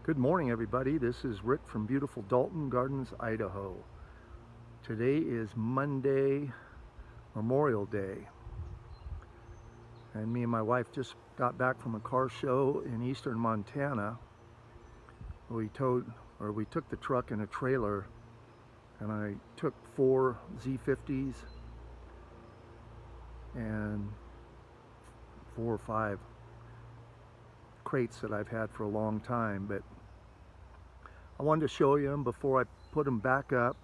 Good morning, everybody. This is Rick from beautiful Dalton Gardens, Idaho. Today is Monday, Memorial Day. And me and my wife just got back from a car show in eastern Montana. We took the truck and a trailer, and I took 4 Z50s and 4 or 5 crates that I've had for a long time, but I wanted to show you them before I put them back up.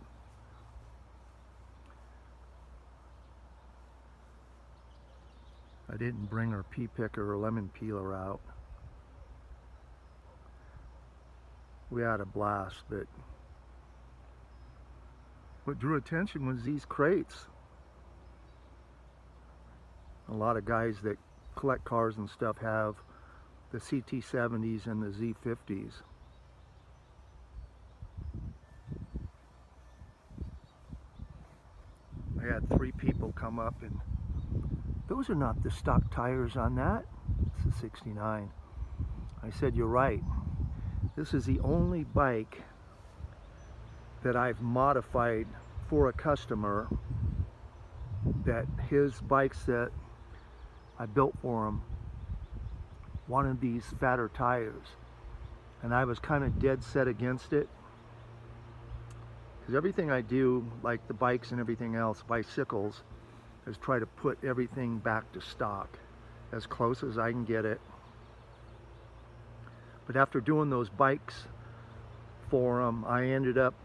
I didn't bring our pea picker or lemon peeler out. We had a blast, but what drew attention was these crates. A lot of guys that collect cars and stuff have the CT70s and the Z50s. I had 3 people come up, and those are not the stock tires on that. It's a 69. I said, you're right. This is the only bike that I've modified for a customer, that his bikes that I built for him wanted these fatter tires, and I was kind of dead set against it, because everything I do, like the bikes and everything else, bicycles, is try to put everything back to stock as close as I can get it. But after doing those bikes for them, I ended up,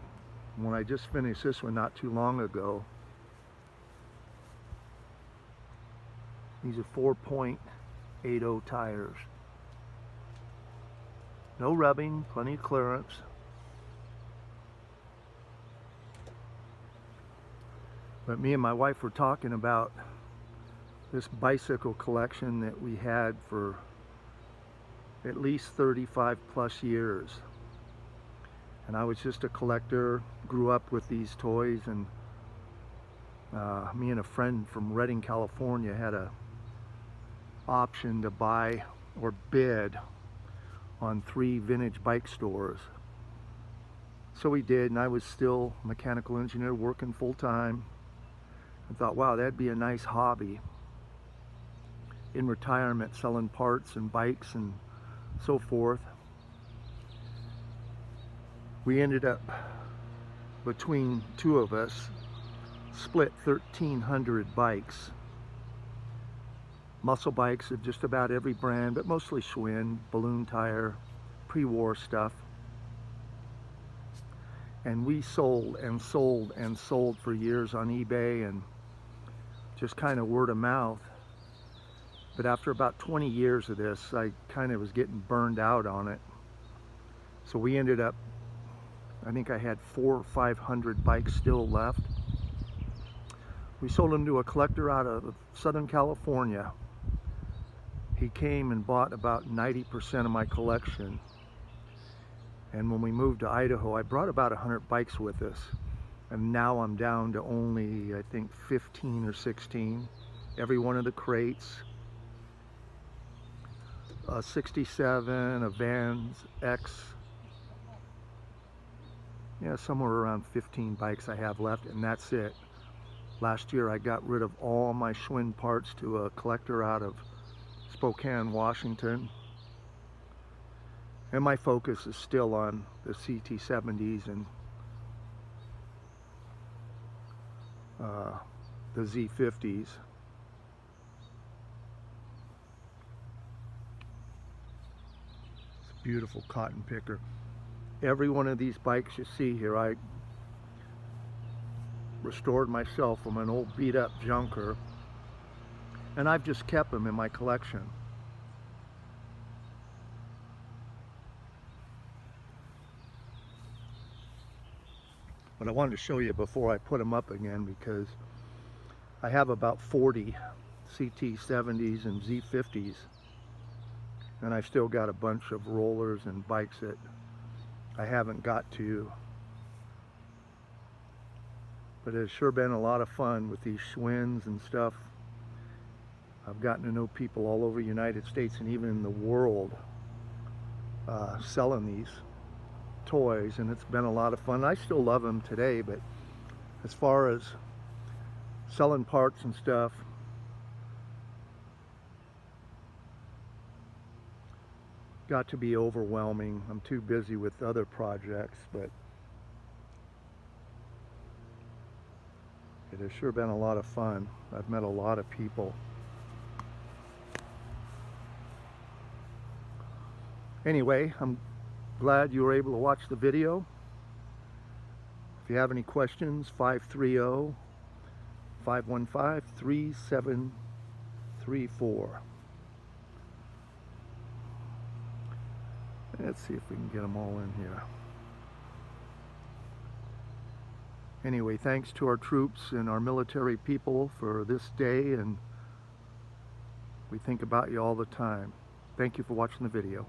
when I just finished this one not too long ago, these are 4.80 tires. No rubbing, plenty of clearance. But me and my wife were talking about this bicycle collection that we had for at least 35 plus years. And I was just a collector, grew up with these toys, and me and a friend from Redding, California had a option to buy or bid on 3 vintage bike stores. So we did, and I was still a mechanical engineer working full-time. I thought, wow, that'd be a nice hobby in retirement, selling parts and bikes and so forth. We ended up, between 2 of us, split 1,300 bikes. Muscle bikes of just about every brand, but mostly Schwinn, balloon tire, pre-war stuff. And we sold and sold and sold for years on eBay, and just kind of word of mouth. But after about 20 years of this, I kind of was getting burned out on it. So we ended up, I think I had 400 or 500 bikes still left. We sold them to a collector out of Southern California. He came and bought about 90% of my collection. And when we moved to Idaho, I brought about 100 bikes with us. And now I'm down to only, I think, 15 or 16. Every one of the crates. A 67, a Vans X. Yeah, somewhere around 15 bikes I have left, and that's it. Last year I got rid of all my Schwinn parts to a collector out of Spokane, Washington. And my focus is still on the CT70s and the Z50s. It's a beautiful cotton picker. Every one of these bikes you see here, I restored myself from an old beat up junker, and I've just kept them in my collection. But I wanted to show you before I put them up again, because I have about 40 CT70s and Z50s, and I've still got a bunch of rollers and bikes that I haven't got to. But it's sure been a lot of fun with these Schwinns and stuff. I've gotten to know people all over the United States and even in the world selling these. toys, and it's been a lot of fun. I still love them today, but as far as selling parts and stuff, got to be overwhelming. I'm too busy with other projects, but it has sure been a lot of fun. I've met a lot of people. Anyway, I'm glad you were able to watch the video. If you have any questions, 530-515-3734. Let's see if we can get them all in here. Anyway, thanks to our troops and our military people for this day, and we think about you all the time. Thank you for watching the video.